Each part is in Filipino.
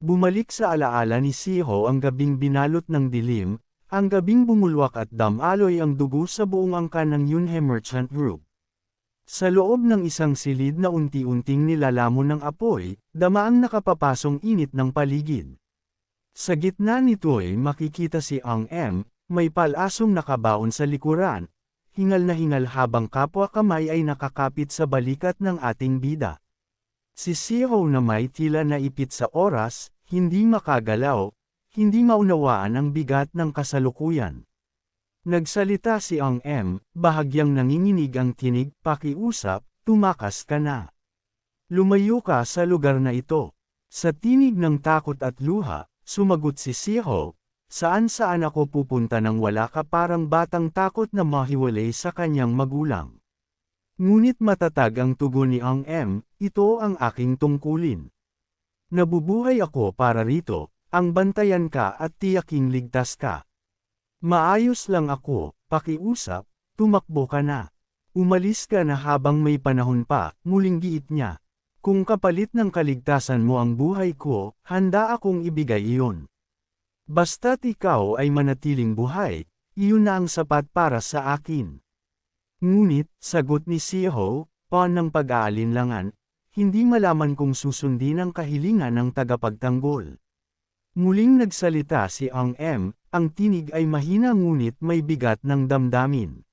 Bumalik sa alaala ni Siho ang gabing binalot ng dilim, ang gabing bumulwak at damaloy ang dugo sa buong angkan ng Yunhe Merchant Group. Sa loob ng isang silid na unti-unting nilalamon ng apoy, damaang nakapapasong init ng paligid. Sa gitna nito ay makikita si Ang M, may palasong nakabaon sa likuran, hingal na hingal habang kapwa kamay ay nakakapit sa balikat ng ating bida. Si Siho na may tila naipit sa oras, hindi makagalaw, hindi maunawaan ang bigat ng kasalukuyan. Nagsalita si Ang M, bahagyang nanginginig ang tinig, pakiusap, tumakas ka na. Lumayo ka sa lugar na ito. Sa tinig ng takot at luha, sumagot si Siho, saan-saan ako pupunta nang wala ka parang batang takot na mahiwalay sa kanyang magulang. Ngunit matatag ang tugon ni Ang M, ito ang aking tungkulin. Nabubuhay ako para rito, ang bantayan ka at tiyaking ligtas ka. Maayos lang ako, pakiusap, tumakbo ka na. Umalis ka na habang may panahon pa, muling giit niya. Kung kapalit ng kaligtasan mo ang buhay ko, handa akong ibigay iyon. Basta't ikaw ay manatiling buhay, iyon na ang sapat para sa akin. Ngunit, sagot ni Siho, paon ng pag-aalinlangan, hindi malaman kung susundin ang kahilingan ng tagapagtanggol. Muling nagsalita si Ang M, ang tinig ay mahina ngunit may bigat ng damdamin.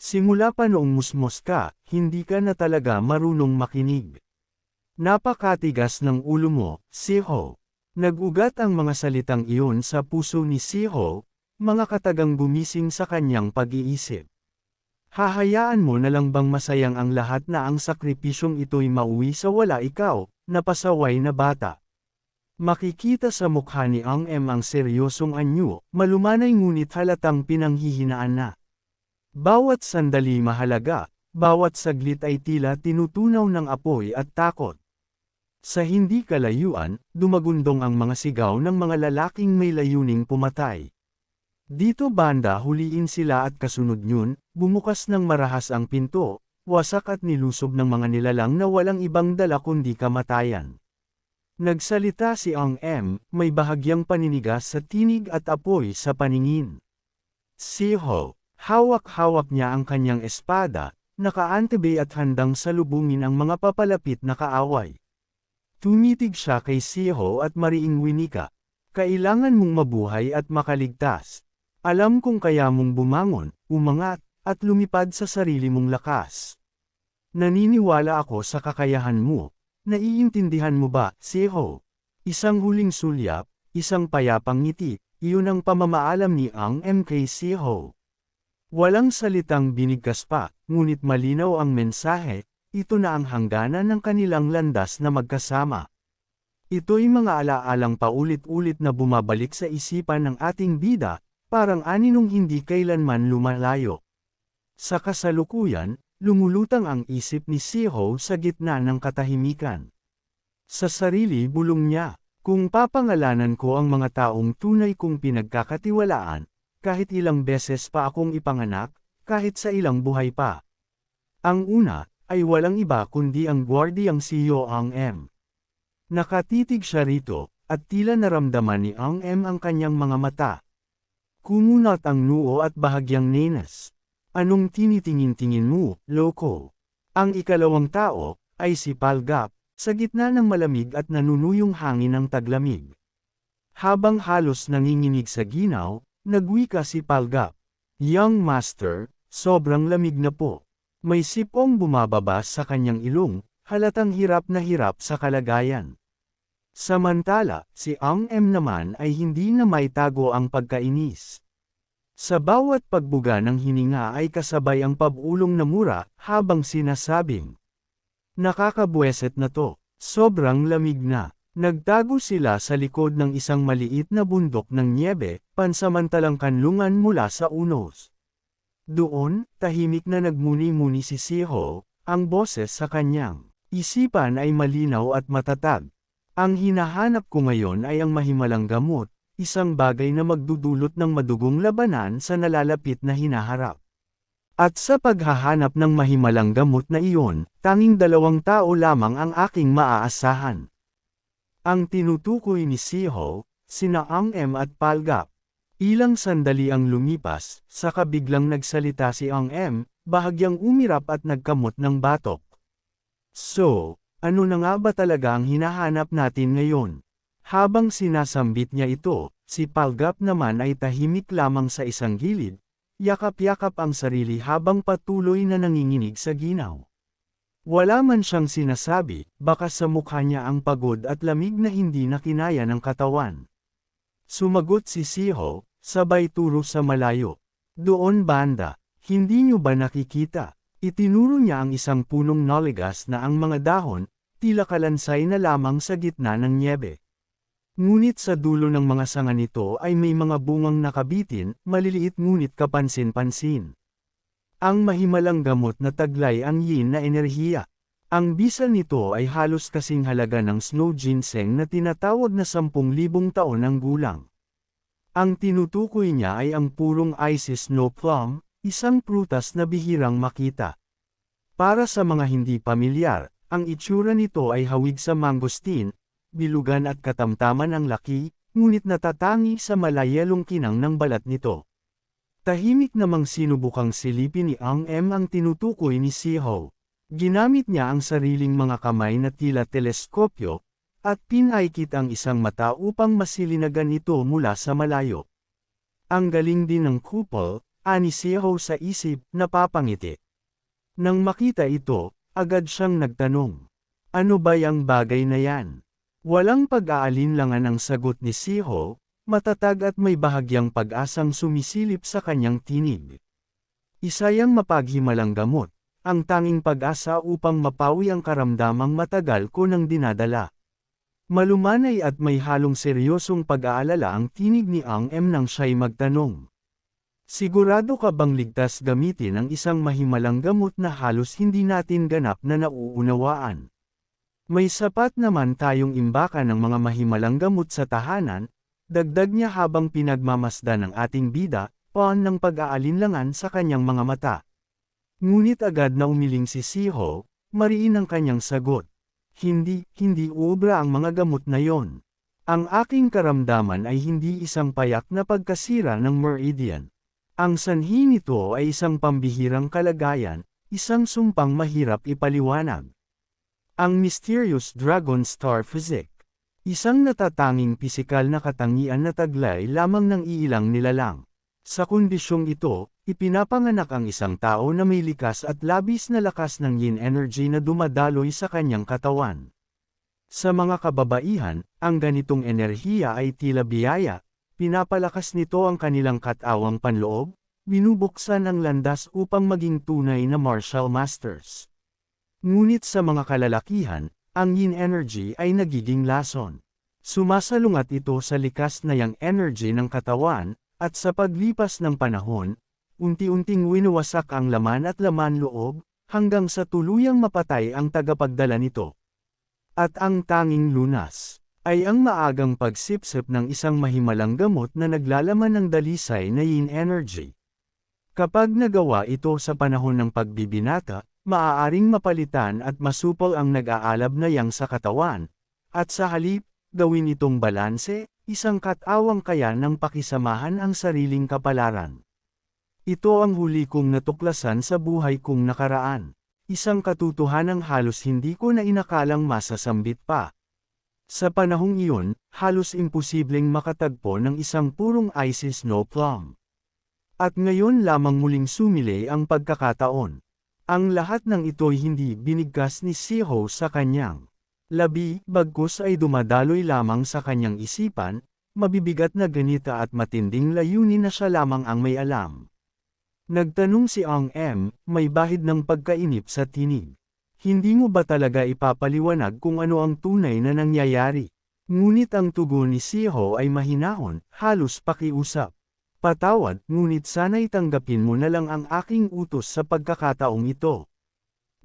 Simula pa noong musmos ka, hindi ka na talaga marunong makinig. Napakatigas ng ulo mo, Siho. Nag-ugat ang mga salitang iyon sa puso ni Siho, mga katagang gumising sa kanyang pag-iisip. Hahayaan mo na lang bang masayang ang lahat na ang sakripisyong ito'y mauwi sa wala ikaw, na pasaway na bata? Makikita sa mukha ni Ang M ang seryosong anyo, malumanay ngunit halatang pinanghihinaan na. Bawat sandali mahalaga, bawat saglit ay tila tinutunaw ng apoy at takot. Sa hindi kalayuan, dumagundong ang mga sigaw ng mga lalaking may layuning pumatay. Dito banda huliin sila at kasunod yun, bumukas ng marahas ang pinto, wasak at nilusob ng mga nilalang na walang ibang dala kundi kamatayan. Nagsalita si Ang M, may bahagyang paninigas sa tinig at apoy sa paningin. Siho, hawak-hawak niya ang kanyang espada, nakaantebe at handang salubungin ang mga papalapit na kaaway. Tumitig siya kay Siho at mariing winika, kailangan mong mabuhay at makaligtas. Alam kung kaya mong bumangon, umangat, at lumipad sa sarili mong lakas. Naniniwala ako sa kakayahan mo. Naiintindihan mo ba, Siho? Isang huling sulyap, isang payapang ngiti, iyon ang pamamaalam ni Ang M kay Siho. Walang salitang binigkas pa, ngunit malinaw ang mensahe, ito na ang hangganan ng kanilang landas na magkasama. Ito'y mga alaalang paulit-ulit na bumabalik sa isipan ng ating bida, parang aninong hindi kailanman lumalayo. Sa kasalukuyan, lumulutang ang isip ni Siho sa gitna ng katahimikan. Sa sarili bulong niya, kung papangalanan ko ang mga taong tunay kong pinagkakatiwalaan, kahit ilang beses pa akong ipanganak, kahit sa ilang buhay pa. Ang una, ay walang iba kundi ang gwardiyang si Ang M. Nakatitig siya rito, at tila naramdaman ni Ang M ang kanyang mga mata. Kumunat ang noo at bahagyang nenas. Anong tinitingin-tingin mo, loko? Ang ikalawang tao, ay si Palgap, sa gitna ng malamig at nanunuyong hangin ng taglamig. Habang halos nanginginig sa ginaw, nagwika si Palgap. Young Master, sobrang lamig na po. May sipong bumababa sa kanyang ilong, halatang hirap na hirap sa kalagayan. Samantala, si Ang M naman ay hindi na maitago ang pagkainis. Sa bawat pagbuga ng hininga ay kasabay ang pag-ulong na mura, habang sinasabing, nakakabweset na to, sobrang lamig na. Nagtago sila sa likod ng isang maliit na bundok ng nyebe, pansamantalang kanlungan mula sa unos. Doon, tahimik na nagmuni-muni si Siho, ang boses sa kanyang isipan ay malinaw at matatag. Ang hinahanap ko ngayon ay ang mahimalang gamot, isang bagay na magdudulot ng madugong labanan sa nalalapit na hinaharap. At sa paghahanap ng mahimalang gamot na iyon, tanging dalawang tao lamang ang aking maaasahan. Ang tinutukoy ni Siho, sina Ang M at Palgap. Ilang sandali ang lumipas, saka biglang nagsalita si Ang M, bahagyang umirap at nagkamot ng batok. So, ano na nga ba talaga ang hinahanap natin ngayon? Habang sinasambit niya ito, si Palgap naman ay tahimik lamang sa isang gilid, yakap-yakap ang sarili habang patuloy na nanginginig sa ginaw. Wala man siyang sinasabi, baka sa mukha niya ang pagod at lamig na hindi na kinaya ng katawan. Sumagot si Siho, sabay turo sa malayo. Doon banda, hindi niyo ba nakikita? Itinuro niya ang isang punong noligas na ang mga dahon, tila kalansay na lamang sa gitna ng nyebe. Ngunit sa dulo ng mga sanga nito ay may mga bungang nakabitin, maliliit ngunit kapansin-pansin. Ang mahimalang gamot na taglay ang yin na enerhiya. Ang bisa nito ay halos kasing halaga ng snow ginseng na tinatawag na 10,000 taon ang gulang. Ang tinutukoy niya ay ang purong Isis snow plum, isang prutas na bihirang makita. Para sa mga hindi pamilyar, ang itsura nito ay hawig sa mangosteen, bilugan at katamtaman ang laki, ngunit natatangi sa malayalong kinang ng balat nito. Tahimik namang sinubukang silipin ni Ang M ang tinutukoy ni Siho. Ginamit niya ang sariling mga kamay na tila teleskopyo, at pinaikit ang isang mata upang masilinagan ito mula sa malayo. Ang galing din ng kupol, ani Siho sa isip, napapangiti. Nang makita ito, agad siyang nagtanong. Ano ba yang bagay na yan? Walang pag-aalinlangan ang sagot ni Siho, matatag at may bahagyang pag-asang sumisilip sa kanyang tinig. Isa yang mapaghimalang gamot, ang tanging pag-asa upang mapawi ang karamdamang matagal ko nang dinadala. Malumanay at may halong seryosong pag-aalala ang tinig ni Ang M nang siya'y magtanong. Sigurado ka bang ligtas gamitin ang isang mahimalang gamot na halos hindi natin ganap na nauunawaan? May sapat naman tayong imbaka ng mga mahimalang gamot sa tahanan, dagdag niya habang pinagmamasdan ng ating bida, paan ng pag-aalinlangan sa kanyang mga mata. Ngunit agad na umiling si Siho, mariin ang kanyang sagot. Hindi ubra ang mga gamot na yon. Ang aking karamdaman ay hindi isang payak na pagkasira ng meridian. Ang sanhi nito ay isang pambihirang kalagayan, isang sumpang mahirap ipaliwanag. Ang mysterious dragon star physic. Isang natatanging pisikal na katangian na taglay lamang ng iilang nilalang. Sa kondisyong ito, ipinapanganak ang isang tao na may likas at labis na lakas ng yin energy na dumadaloy sa kanyang katawan. Sa mga kababaihan, ang ganitong enerhiya ay tila biyaya, pinapalakas nito ang kanilang katawang panloob, binubuksan ang landas upang maging tunay na martial masters. Ngunit sa mga kalalakihan, ang yin energy ay nagiging lason. Sumasalungat ito sa likas na yang energy ng katawan, at sa paglipas ng panahon, unti-unting winawasak ang laman at laman loob, hanggang sa tuluyang mapatay ang tagapagdala nito. At ang tanging lunas, ay ang maagang pagsipsip ng isang mahimalang gamot na naglalaman ng dalisay na yin energy. Kapag nagawa ito sa panahon ng pagbibinata, maaaring mapalitan at masupol ang nag-aalab na yang sa katawan, at sa halip, gawin itong balanse, isang katawang kaya ng pakisamahan ang sariling kapalaran. Ito ang huli kong natuklasan sa buhay kong nakaraan. Isang katotohanang halos hindi ko na inakalang masasambit pa. Sa panahong iyon, halos imposibleng makatagpo ng isang purong Isis snow plum. At ngayon lamang muling sumili ang pagkakataon. Ang lahat ng ito'y hindi binigkas ni Siho sa kanyang labi, bagkus ay dumadaloy lamang sa kanyang isipan, mabibigat na ganita at matinding layunin na siya lamang ang may alam. Nagtanong si Ang M, may bahid ng pagkainip sa tinig. Hindi mo ba talaga ipapaliwanag kung ano ang tunay na nangyayari? Ngunit ang tugon ni Siho ay mahinahon, halos pakiusap. Patawad, ngunit sana'y tanggapin mo na lang ang aking utos sa pagkakataong ito.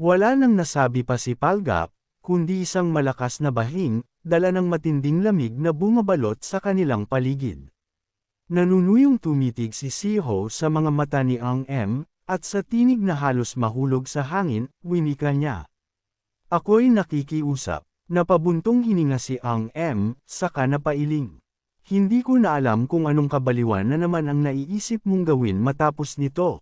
Wala nang nasabi pa si Palgap, kundi isang malakas na bahing, dala ng matinding lamig na bumabalot sa kanilang paligid. Nanunuyong tumitig si Siho sa mga mata ni Ang M, at sa tinig na halos mahulog sa hangin, winika niya. Ako'y nakikiusap, Napabuntong hininga si Ang M, saka napailing. Hindi ko na alam kung anong kabaliwan na naman ang naiisip mong gawin matapos nito.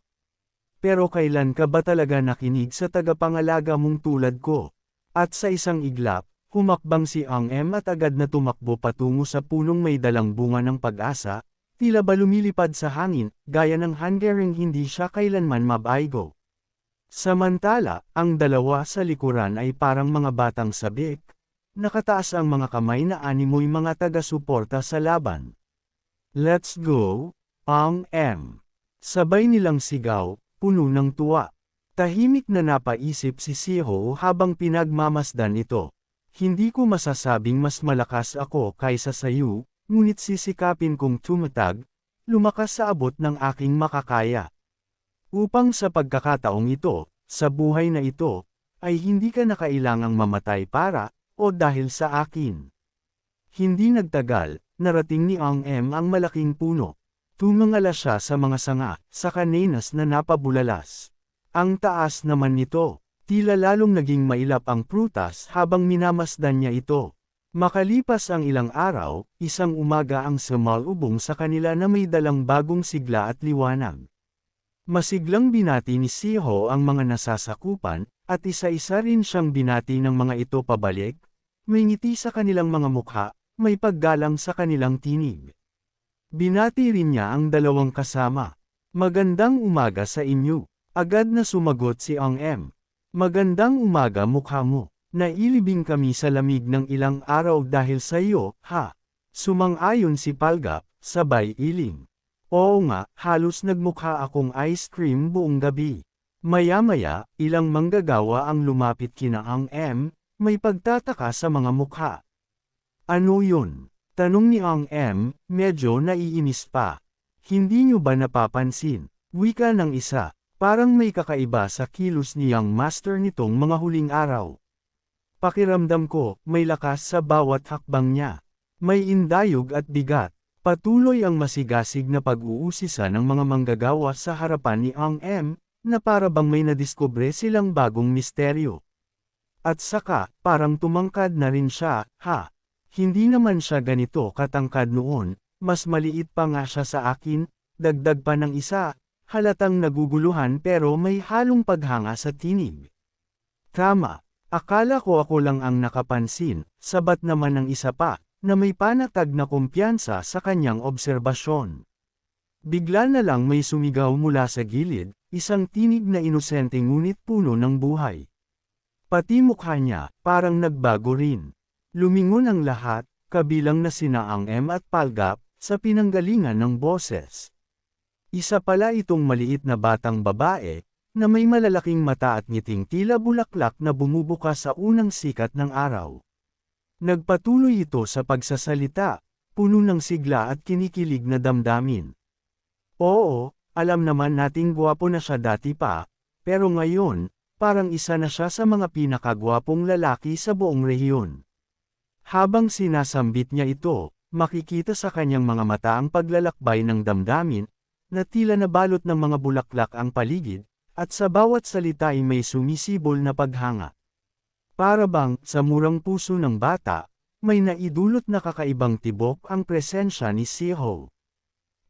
Pero kailan ka ba talaga nakinig sa tagapangalaga mong tulad ko? At sa isang iglap, humakbang si Ang M at agad na tumakbo patungo sa punong may dalang bunga ng pag-asa, tila ba lumilipad sa hangin, gaya ng handering hindi siya kailanman mabaigo. Samantala, ang dalawa sa likuran ay parang mga batang sabik. Nakataas ang mga kamay na animoy mga taga-suporta sa laban. Let's go, Ang M. Sabay nilang sigaw, puno ng tuwa. Tahimik na napaisip si Siho habang pinagmamasdan ito. Hindi ko masasabing mas malakas ako kaysa sayo, ngunit sisikapin kong tumatag, lumakas sa abot ng aking makakaya. Upang sa pagkakataong ito, sa buhay na ito, ay hindi ka na kailangang mamatay para, o dahil sa akin. Hindi nagtagal, narating ni Ang M ang malaking puno. Tumangala siya sa mga sanga, sa kanenas na napabulalas. Ang taas naman nito, tila lalong naging mailap ang prutas habang minamasdan niya ito. Makalipas ang ilang araw, isang umaga ang sumalubong sa kanila na may dalang bagong sigla at liwanag. Masiglang binati ni Siho ang mga nasasakupan, at isa-isa rin siyang binati ng mga ito pabalik. May ngiti sa kanilang mga mukha, may paggalang sa kanilang tinig. Binati rin niya ang dalawang kasama. Magandang umaga sa inyo. Agad na sumagot si Ang M. Magandang umaga mukha mo. Nailibing kami sa lamig ng ilang araw dahil sa iyo, ha? Sumang-ayon si Palgap, sabay iling. Oo nga, halos nagmukha akong ice cream buong gabi. Maya-maya, ilang manggagawa ang lumapit kina Ang M, may pagtataka sa mga mukha. Ano yun? Tanong ni Ang M, medyo naiinis pa. Hindi nyo ba napapansin? Wika ng isa, parang may kakaiba sa kilos ni Young Master nitong mga huling araw. Pakiramdam ko, may lakas sa bawat hakbang niya. May indayog at bigat. Patuloy ang masigasig na pag-uusisa ng mga manggagawa sa harapan ni Ang M, na para bang may nadiskubre silang bagong misteryo. At saka, parang tumangkad na rin siya, ha? Hindi naman siya ganito katangkad noon, mas maliit pa nga siya sa akin, dagdag pa ng isa, halatang naguguluhan pero may halong paghanga sa tinig. Tama, akala ko ako lang ang nakapansin, sabat naman ng isa pa, na may panatag na kumpiyansa sa kanyang obserbasyon. Bigla na lang may sumigaw mula sa gilid, isang tinig na inosente ngunit puno ng buhay. Pati mukha niya, parang nagbago rin. Lumingon ang lahat, kabilang na sina Ang M at Palgap, sa pinanggalingan ng boses. Isa pala itong maliit na batang babae, na may malalaking mata at ngiting tila bulaklak na bumubukas sa unang sikat ng araw. Nagpatuloy ito sa pagsasalita, puno ng sigla at kinikilig na damdamin. Oo, alam naman nating gwapo na siya dati pa, pero ngayon, parang isa na siya sa mga pinakagwapong lalaki sa buong rehiyon. Habang sinasambit niya ito, makikita sa kanyang mga mata ang paglalakbay ng damdamin, na tila nabalot ng mga bulaklak ang paligid, at sa bawat salita ay may sumisibol na paghanga. Para bang, sa murang puso ng bata, may naidulot na kakaibang tibok ang presensya ni Siho.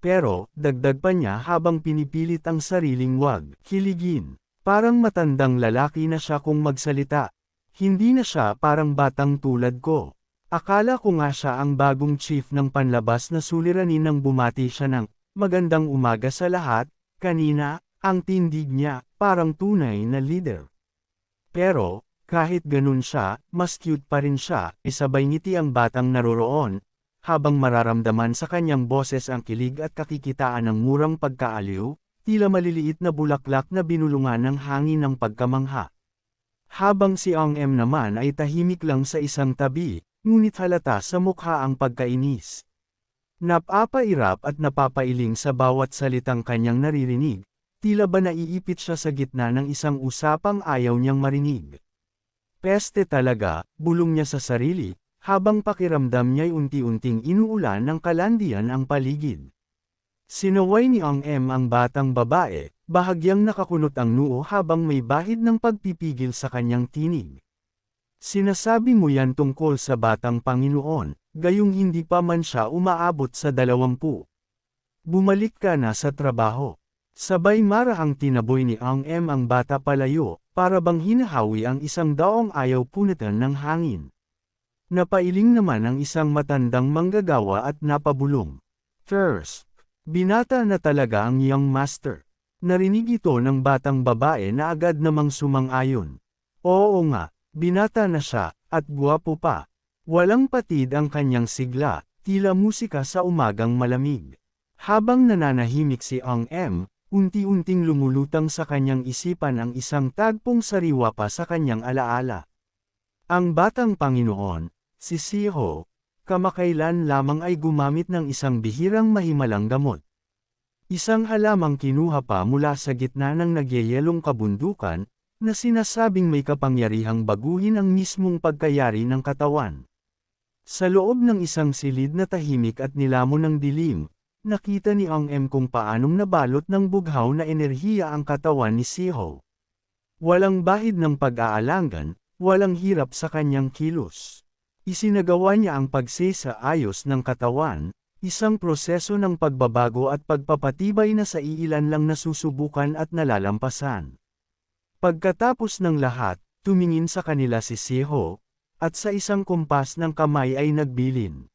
Pero, dagdag pa niya habang pinipilit ang sariling wag kiligin. Parang matandang lalaki na siya kung magsalita. Hindi na siya parang batang tulad ko. Akala ko nga siya ang bagong chief ng panlabas na suliranin nang bumati siya ng, magandang umaga sa lahat, kanina, ang tindig niya, parang tunay na leader. Pero, kahit ganun siya, mas cute pa rin siya, isabay ngiti ang batang naroroon, habang mararamdaman sa kanyang boses ang kilig at kakikitaan ng murang pagkaaliw, tila maliliit na bulaklak na binulungan ng hangin ng pagkamangha. Habang si Ang M naman ay tahimik lang sa isang tabi, ngunit halata sa mukha ang pagkainis. Napapairap at napapailing sa bawat salitang kanyang naririnig, tila ba naiipit siya sa gitna ng isang usapang ayaw niyang marinig. Peste talaga, bulong niya sa sarili, habang pakiramdam niya'y unti-unting inuulan ng kalandian ang paligid. Sinaway ni Ang M ang batang babae, bahagyang nakakunot ang noo habang may bahid ng pagpipigil sa kanyang tinig. Sinasabi mo yan tungkol sa batang Panginoon, gayong hindi pa man siya umaabot sa 20. Bumalik ka na sa trabaho. Sabay marahang tinaboy ni Ang M ang bata palayo, para bang hinahawi ang isang daong ayaw punitan ng hangin. Napailing naman ang isang matandang manggagawa at napabulong. First, binata na talaga ang young master. Narinig ito ng batang babae na agad namang sumang-ayon. Oo nga, binata na siya, at guwapo pa. Walang patid ang kanyang sigla, tila musika sa umagang malamig. Habang nananahimik si Ang M, unti-unting lumulutang sa kanyang isipan ang isang tagpong sariwa pa sa kanyang alaala. Ang batang Panginoon, si Siho, kamakailan lamang ay gumamit ng isang bihirang mahimalang gamot. Isang halamang kinuha pa mula sa gitna ng nagyayelong kabundukan, na sinasabing may kapangyarihang baguhin ang mismong pagkayari ng katawan. Sa loob ng isang silid na tahimik at nilamon ng dilim, nakita ni Ang M kung paanong nabalot ng bughaw na enerhiya ang katawan ni Siho. Walang bahid ng pag-aalangan, walang hirap sa kanyang kilos. Isinagawa niya ang pagsasaayos ng katawan, isang proseso ng pagbabago at pagpapatibay na sa iilan lang nasusubukan at nalalampasan. Pagkatapos ng lahat, tumingin sa kanila si Siho, at sa isang kumpas ng kamay ay nagbilin.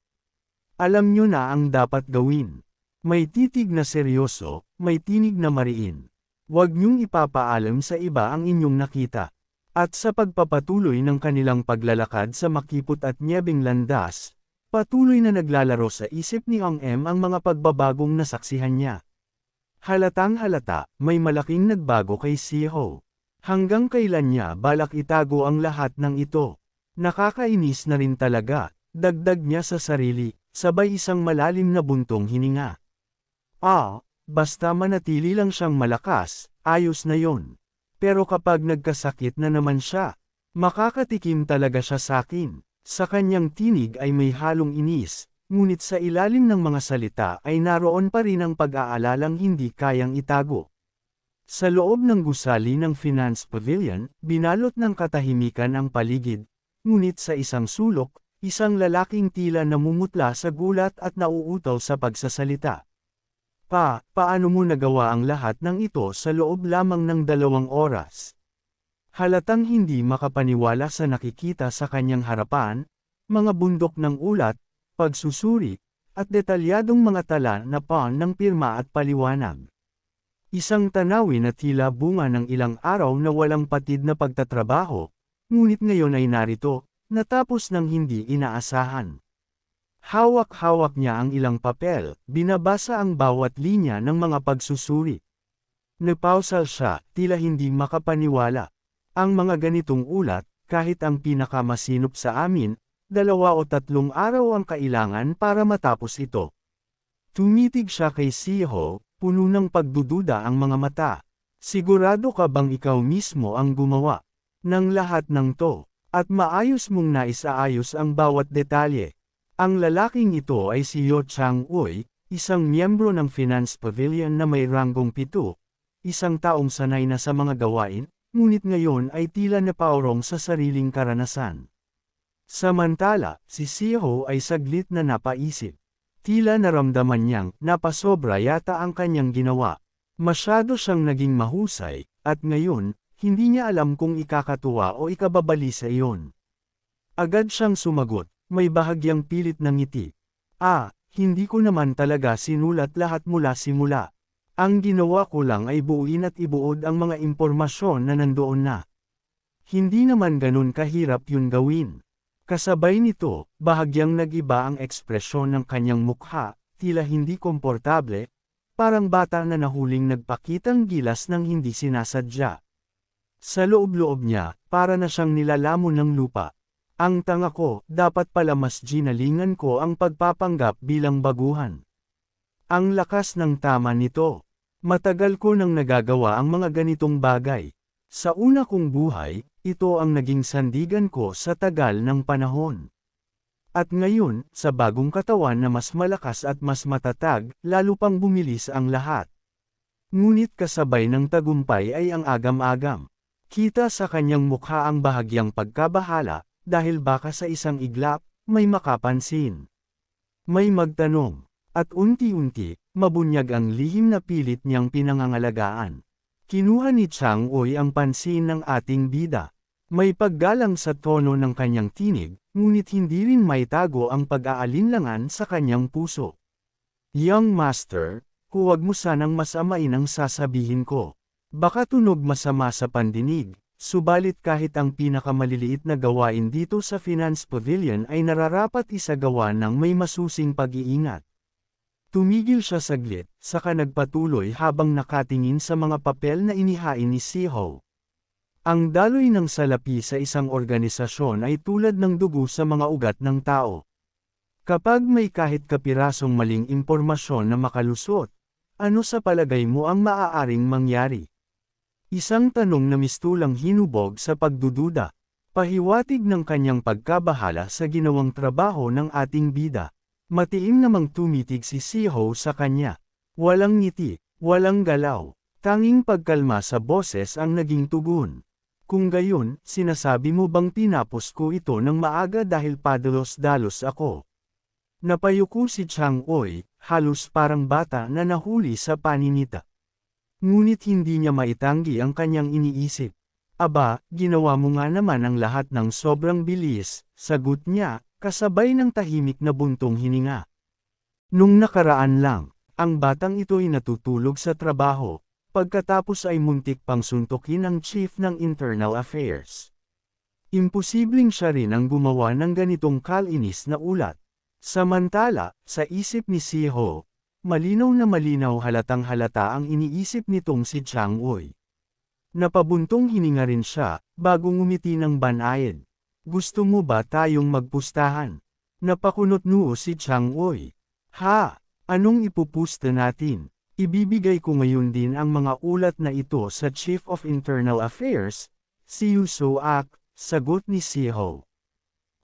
Alam niyo na ang dapat gawin. May titig na seryoso, may tinig na mariin. Huwag niyong ipapaalam sa iba ang inyong nakita. At sa pagpapatuloy ng kanilang paglalakad sa makipot at nyebeng landas, patuloy na naglalaro sa isip ni Ang M ang mga pagbabagong nasaksihan niya. Halatang halata, may malaking nagbago kay Siho. Hanggang kailan niya balak itago ang lahat ng ito? Nakakainis na rin talaga, dagdag niya sa sarili, sabay isang malalim na buntong hininga. Basta manatili lang siyang malakas, ayos na yon. Pero kapag nagkasakit na naman siya, makakatikim talaga siya sa akin. Sa kanyang tinig ay may halong inis, ngunit sa ilalim ng mga salita ay naroon pa rin ang pag-aalalang hindi kayang itago. Sa loob ng gusali ng Finance Pavilion, binalot ng katahimikan ang paligid, ngunit sa isang sulok, isang lalaking tila namumutla sa gulat at nauutaw sa pagsasalita. Paano mo nagawa ang lahat ng ito sa loob lamang ng 2 oras? Halatang hindi makapaniwala sa nakikita sa kanyang harapan, mga bundok ng ulat, pagsusuri, at detalyadong mga tala na ng pirma at paliwanag. Isang tanawin na tila bunga ng ilang araw na walang patid na pagtatrabaho, ngunit ngayon ay narito, natapos ng hindi inaasahan. Hawak-hawak niya ang ilang papel, binabasa ang bawat linya ng mga pagsusuri. Napausal siya, tila hindi makapaniwala. Ang mga ganitong ulat, kahit ang pinakamasinop sa amin, 2 o 3 araw ang kailangan para matapos ito. Tumitig siya kay Siho, puno ng pagdududa ang mga mata. Sigurado ka bang ikaw mismo ang gumawa ng lahat ng to, at maayos mong naisaayos ang bawat detalye? Ang lalaking ito ay si Yo Chang-uy, isang miyembro ng Finance Pavilion na may ranggong 7, isang taong sanay na sa mga gawain, ngunit ngayon ay tila napaurong sa sariling karanasan. Samantala, si Siho ay saglit na napaisip. Tila naramdaman niyang napasobra yata ang kanyang ginawa. Masyado siyang naging mahusay, at ngayon, hindi niya alam kung ikakatuwa o ikababalisa iyon. Agad siyang sumagot. May bahagyang pilit ng ngiti. Hindi ko naman talaga sinulat lahat mula simula. Ang ginawa ko lang ay buuin at ibuod ang mga impormasyon na nandoon na. Hindi naman ganun kahirap yun gawin. Kasabay nito, bahagyang nag-iba ang ekspresyon ng kanyang mukha, tila hindi komportable, parang bata na nahuling nagpakitang gilas ng hindi sinasadya. Sa loob-loob niya, para na siyang nilalamon ng lupa. Ang tanga ko, dapat pala mas ginalingan ko ang pagpapanggap bilang baguhan. Ang lakas ng tama nito. Matagal ko nang nagagawa ang mga ganitong bagay. Sa una kong buhay, ito ang naging sandigan ko sa tagal ng panahon. At ngayon, sa bagong katawan na mas malakas at mas matatag, lalo pang bumilis ang lahat. Ngunit kasabay ng tagumpay ay ang agam-agam. Kita sa kanyang mukha ang bahagyang pagkabahala, dahil baka sa isang iglap, may makapansin. May magtanong. At unti-unti, mabunyag ang lihim na pilit niyang pinangangalagaan. Kinuha ni Chang Uy ang pansin ng ating bida. May paggalang sa tono ng kanyang tinig, ngunit hindi rin maitago ang pag-aalinlangan sa kanyang puso. Young Master, huwag mo sanang masamain ang sasabihin ko. Baka tunog masama sa pandinig, subalit kahit ang pinakamaliliit na gawain dito sa Finance Pavilion ay nararapat isagawa ng may masusing pag-iingat. Tumigil siya saglit, saka nagpatuloy habang nakatingin sa mga papel na inihain ni Siho. Ang daloy ng salapi sa isang organisasyon ay tulad ng dugo sa mga ugat ng tao. Kapag may kahit kapirasong maling impormasyon na makalusot, ano sa palagay mo ang maaaring mangyari? Isang tanong na mistulang hinubog sa pagdududa, pahiwatig ng kanyang pagkabahala sa ginawang trabaho ng ating bida. Matiim namang tumitig si Siho sa kanya. Walang ngiti, walang galaw, tanging pagkalma sa boses ang naging tugon. Kung gayon, sinasabi mo bang tinapos ko ito ng maaga dahil padalos-dalos ako? Napayuko si Chang Uy, halos parang bata na nahuli sa paninita. Ngunit hindi niya maitanggi ang kanyang iniisip. Aba, ginawa mo nga naman ang lahat ng sobrang bilis, sagot niya, kasabay ng tahimik na buntong hininga. Nung nakaraan lang, ang batang ito'y natutulog sa trabaho, pagkatapos ay muntik pang suntukin ang chief ng Internal Affairs. Imposibleng siya rin ang gumawa ng ganitong kalinis na ulat. Samantala, sa isip ni Siho, malinaw na malinaw halatang halata ang iniisip nitong si Chang Uy. Napabuntong hininga rin siya, bago ngumiti ng banayad. Gusto mo ba tayong magpustahan? Napakunot noo si Chang Uy. Ha? Anong ipupusta natin? Ibibigay ko ngayon din ang mga ulat na ito sa Chief of Internal Affairs, si Yu So-ak, sagot ni Siho.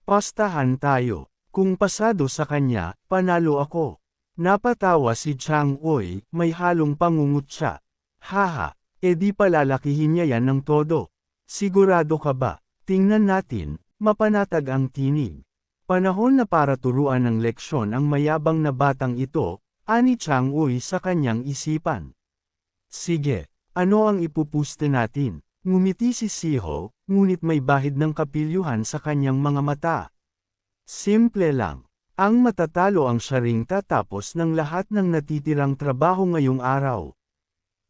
Pastahan tayo. Kung pasado sa kanya, panalo ako. Napatawa si Chang Uy, may halong pangungutya. Haha, edi palalakihin niya yan ng todo. Sigurado ka ba? Tingnan natin. Mapanatag ang tinig. Panahon na para turuan ng leksyon ang mayabang na batang ito, ani Chang Uy sa kanyang isipan. Sige, ano ang ipupuste natin? Ngumiti si Siho, ngunit may bahid ng kapilyuhan sa kanyang mga mata. Simple lang. Ang matatalo ang siya ring tatapos ng lahat ng natitirang trabaho ngayong araw.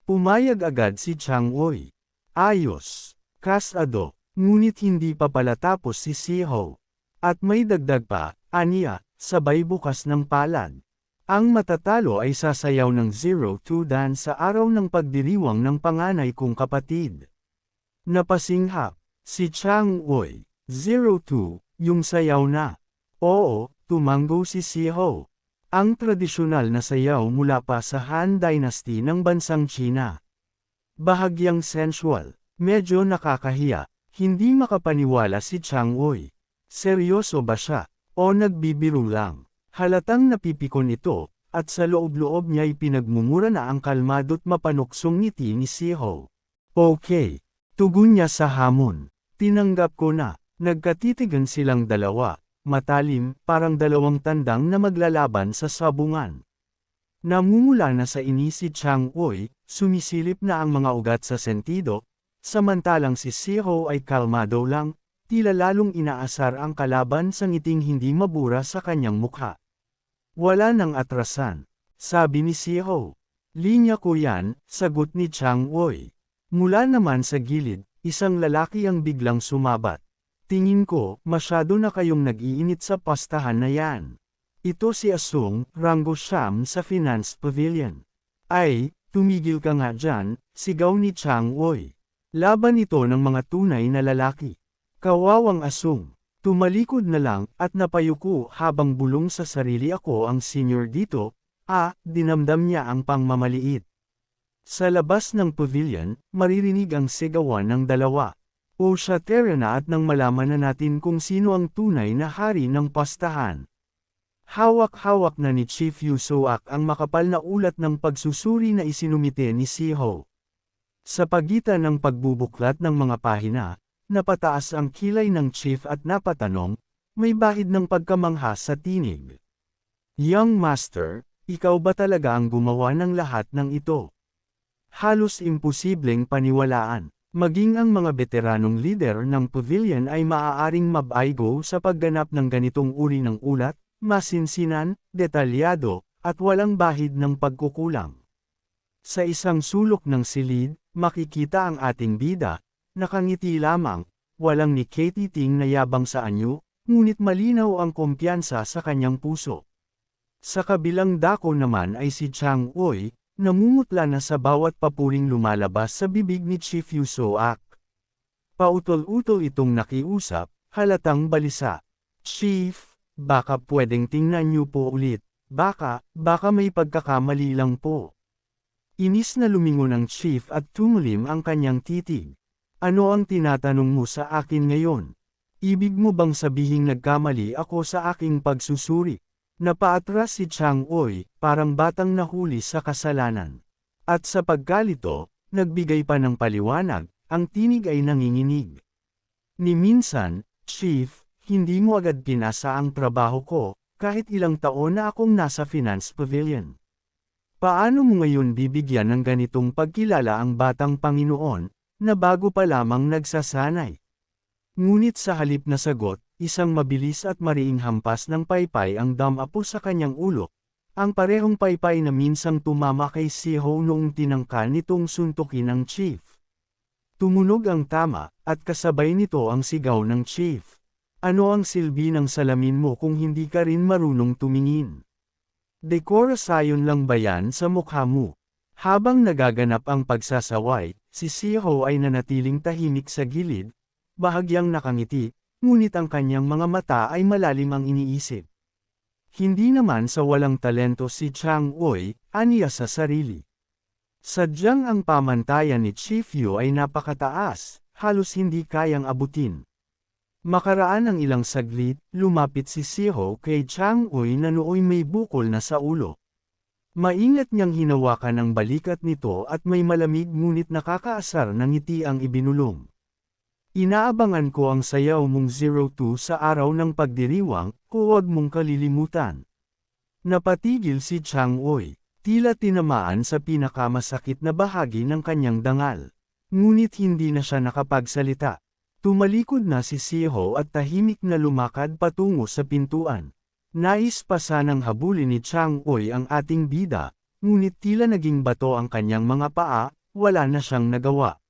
Pumayag agad si Chang Uy. Ayos. Kasado. Ngunit hindi pa pala tapos si Siho. At may dagdag pa, aniya, sabay bukas ng palad. Ang matatalo ay sasayaw ng 0-2 dance sa araw ng pagdiriwang ng panganay kong kapatid. Napasinghap, si Chang Uy, 0-2, yung sayaw na. Oo, tumanggo si Siho. Ang tradisyonal na sayaw mula pa sa Han Dynasty ng bansang China. Bahagyang sensual, medyo nakakahiya. Hindi makapaniwala si Chang Uy. Seryoso ba siya? O nagbibiro lang? Halatang napipikon ito, at sa loob-loob niya'y pinagmumura na ang kalmado't mapanuksong ngiti ni Siho. Okay. Tugon niya sa hamon. Tinanggap ko na. Nagkatitigan silang dalawa, matalim, parang dalawang tandang na maglalaban sa sabungan. Namumula na sa inis si Chang Uy, sumisilip na ang mga ugat sa sentido, samantalang si Siho ay kalmado lang, tila lalong inaasar ang kalaban sa ngiting hindi mabura sa kanyang mukha. Wala nang atrasan, sabi ni Siho. Linya ko yan, sagot ni Chang Uy. Mula naman sa gilid, isang lalaki ang biglang sumabat. Tingin ko, masyado na kayong nag-iinit sa pastahan na yan. Ito si Asung, Rango Siyam sa Finance Pavilion. Ay, tumigil ka nga dyan, sigaw ni Chang Uy. Laban ito ng mga tunay na lalaki. Kawawang Asung. Tumalikod na lang, at napayuko habang bulong sa sarili ako ang senior dito, dinamdam niya ang pangmamaliit. Sa labas ng pavilion, maririnig ang sigawan ng dalawa. O siya tara na at nang malaman na natin kung sino ang tunay na hari ng pastahan. Hawak-hawak na ni Chief Yu So-ak ang makapal na ulat ng pagsusuri na isinumite ni Siho. Sa pagitan ng pagbubuklat ng mga pahina, napataas ang kilay ng chief at napatanong, may bahid ng pagkamangha sa tinig. Young Master, ikaw ba talaga ang gumawa ng lahat ng ito? Halos imposibleng paniwalaan. Maging ang mga veteranong leader ng pavilion ay maaaring mabaigo sa pagganap ng ganitong uri ng ulat, masinsinan, detalyado, at walang bahid ng pagkukulang. Sa isang sulok ng silid, makikita ang ating bida, nakangiti lamang, walang niketiting na yabang sa anyo, ngunit malinaw ang kumpiyansa sa kanyang puso. Sa kabilang dako naman ay si Chang Uy, namumutla na sa bawat papuring lumalabas sa bibig ni Chief Yusoak. Pautol-utol itong nakiusap, halatang balisa. Chief, baka pwedeng tingnan niyo po ulit, baka may pagkakamali lang po. Inis na lumingon ang chief at tumulim ang kanyang titig. Ano ang tinatanong mo sa akin ngayon? Ibig mo bang sabihing nagkamali ako sa aking pagsusuri? Napaatras si Chang Uy, parang batang nahuli sa kasalanan. At sa pagkalito, nagbigay pa ng paliwanag, ang tinig ay nanginginig. Ni minsan, Chief, hindi mo agad pinasa ang trabaho ko, kahit ilang taon na akong nasa Finance Pavilion. Paano mo ngayon bibigyan ng ganitong pagkilala ang batang Panginoon, na bago pa lamang nagsasanay? Ngunit sa halip na sagot, isang mabilis at mariing hampas ng paypay ang damapo sa kanyang ulo, ang parehong paypay na minsang tumama kay Siho noong tinangka nitong suntukin ang chief. Tumunog ang tama, at kasabay nito ang sigaw ng chief. Ano ang silbi ng salamin mo kung hindi ka rin marunong tumingin? Dekorasayon lang ba yan sa mukha mo? Habang nagaganap ang pagsasaway, si Siho ay nanatiling tahimik sa gilid, bahagyang nakangiti, ngunit ang kanyang mga mata ay malalim ang iniisip. Hindi naman sa walang talento si Chang Uy, aniya sa sarili. Sadyang ang pamantayan ni Chief Yu ay napakataas, halos hindi kayang abutin. Makaraan ang ilang saglit, lumapit si Siho kay Chang Uy na nooy may bukol na sa ulo. Maingat niyang hinawakan ang balikat nito at may malamig ngunit nakakaasar na ngiti ang ibinulong. Inaabangan ko ang sayaw mong 02 sa araw ng pagdiriwang, huwag mong kalilimutan. Napatigil si Chang Uy, tila tinamaan sa pinakamasakit na bahagi ng kanyang dangal. Ngunit hindi na siya nakapagsalita. Tumalikod na si Siho at tahimik na lumakad patungo sa pintuan. Nais pa sanang habulin ni Chang Uy ang ating bida, ngunit tila naging bato ang kanyang mga paa, wala na siyang nagawa.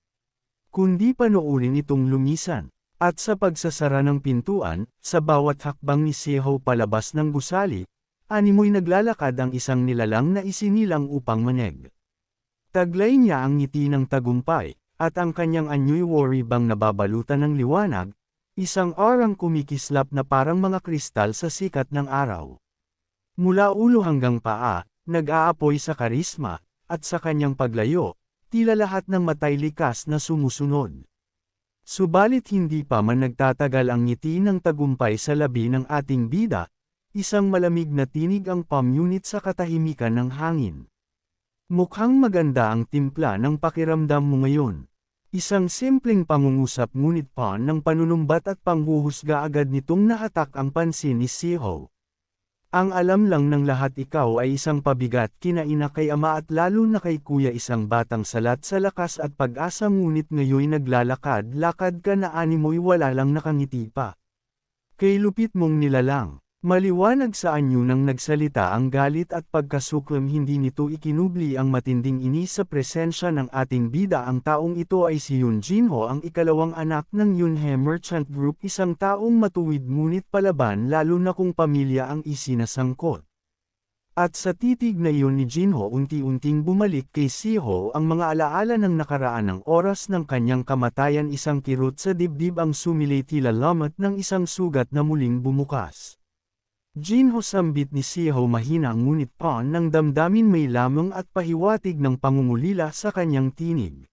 Kundi panoorin itong lumisan. At sa pagsasara ng pintuan, sa bawat hakbang ni Siho palabas ng gusali, animoy naglalakad ang isang nilalang na isinilang upang maneg. Taglay niya ang ngiti ng tagumpay, at ang kanyang anyo'y worry bang nababalutan ng liwanag, isang aurang kumikislap na parang mga kristal sa sikat ng araw. Mula ulo hanggang paa, nag-aapoy sa karisma, at sa kanyang paglayo, tila lahat ng matay likas na sumusunod. Subalit hindi pa man nagtatagal ang ngiti ng tagumpay sa labi ng ating bida, isang malamig na tinig ang pamunit sa katahimikan ng hangin. Mukhang maganda ang timpla ng pakiramdam mo ngayon. Isang simpleng pangungusap ngunit pa ng panunumbat at panghuhusga agad nitong nahatak ang pansin ni Siho. Ang alam lang ng lahat ikaw ay isang pabigat kina ina kay ama at lalo na kay kuya isang batang salat sa lakas at pag-asa ngunit ngayoy naglalakad-lakad ka na animoy wala lang nakangiti pa. Kay lupit mong nilalang, maliwanag sa anyo nang nagsalita ang galit at pagkasuklam hindi nito ikinubli ang matinding inis sa presensya ng ating bida ang taong ito ay si Yoon Jinho ang ikalawang anak ng Yunhe Merchant Group isang taong matuwid ngunit palaban lalo na kung pamilya ang isinasangkot. At sa titig na iyon ni Jinho unti-unting bumalik kay Siho ang mga alaala ng nakaraan ng oras ng kanyang kamatayan isang kirot sa dibdib ang sumilay tila lamat ng isang sugat na muling bumukas. Jinho sambit ni Siho mahina ngunit pa ng damdamin may lamang at pahiwatig ng pangungulila sa kanyang tinig.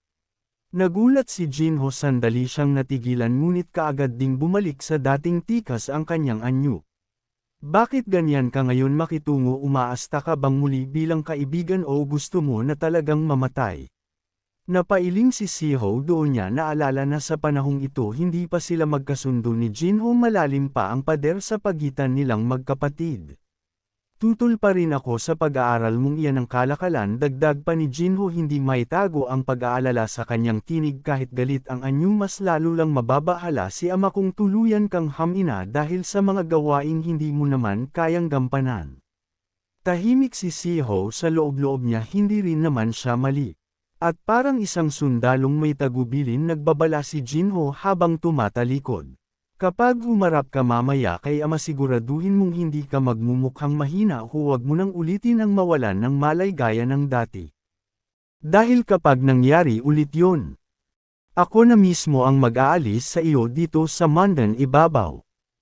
Nagulat si Jinho sandali siyang natigilan ngunit kaagad ding bumalik sa dating tikas ang kanyang anyo. Bakit ganyan ka ngayon makitungo umaasta ka bang muli bilang kaibigan o gusto mo na talagang mamatay? Napailing si Siho doon niya naalala na sa panahong ito hindi pa sila magkasundo ni Jinho, malalim pa ang pader sa pagitan nilang magkapatid. Tutol pa rin ako sa pag-aaral mong iyan ang kalakalan, dagdag pa ni Jinho, hindi maitago ang pag-aalala sa kanyang tinig kahit galit ang anyo, mas lalo lang mababahala si ama kung tuluyan kang hamina dahil sa mga gawaing hindi mo naman kayang gampanan. Tahimik si Siho, sa loob-loob niya hindi rin naman siya mali. At parang isang sundalong may tagubilin nagbabala si Jinho habang tumatalikod. Kapag humarap ka mamaya kay ama, siguraduhin mong hindi ka magmumukhang mahina, huwag mo nang ulitin ang mawalan ng malay gaya ng dati. Dahil kapag nangyari ulit yun, ako na mismo ang mag-aalis sa iyo dito sa Mandan Ibabaw.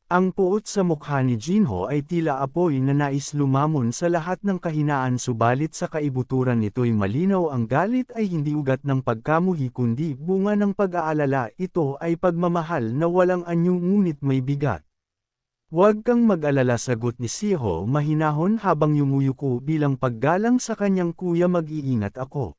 Ang puot sa mukha ni Jinho ay tila apoy na nais lumamon sa lahat ng kahinaan, subalit sa kaibuturan nito'y malinaw, ang galit ay hindi ugat ng pagkamuhi kundi bunga ng pag-aalala, ito ay pagmamahal na walang anyo ngunit may bigat. Huwag kang mag-alala, sagot ni Siho mahinahon habang yumuyuko bilang paggalang sa kanyang kuya, mag-iingat ako.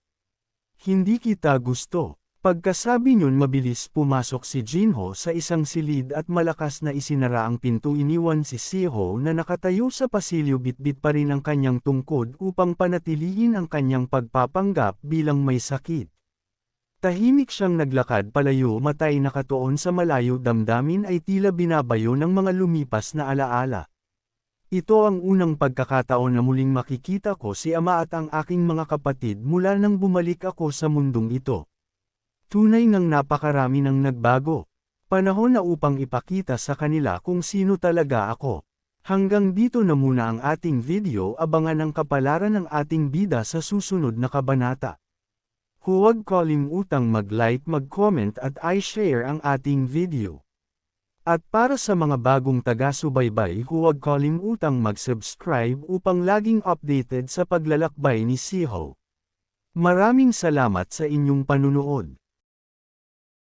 Hindi kita gusto. Pagkasabi niyon, mabilis pumasok si Jinho sa isang silid at malakas na isinara ang pinto. Iniwan si Siho na nakatayo sa pasilyo, bitbit pa rin ang kanyang tungkod upang panatilihin ang kanyang pagpapanggap bilang may sakit. Tahimik siyang naglakad palayo, matay nakatuon sa malayo, damdamin ay tila binabayo ng mga lumipas na alaala. Ito ang unang pagkakataon na muling makikita ko si ama at ang aking mga kapatid mula nang bumalik ako sa mundong ito. Tunay ngang napakarami nang nagbago. Panahon na upang ipakita sa kanila kung sino talaga ako. Hanggang dito na muna ang ating video, abangan ang kapalaran ng ating bida sa susunod na kabanata. Huwag kalimutang mag-like, mag-comment at i-share ang ating video. At para sa mga bagong taga-subaybay, huwag kalimutang mag-subscribe upang laging updated sa paglalakbay ni Siho. Maraming salamat sa inyong panunood.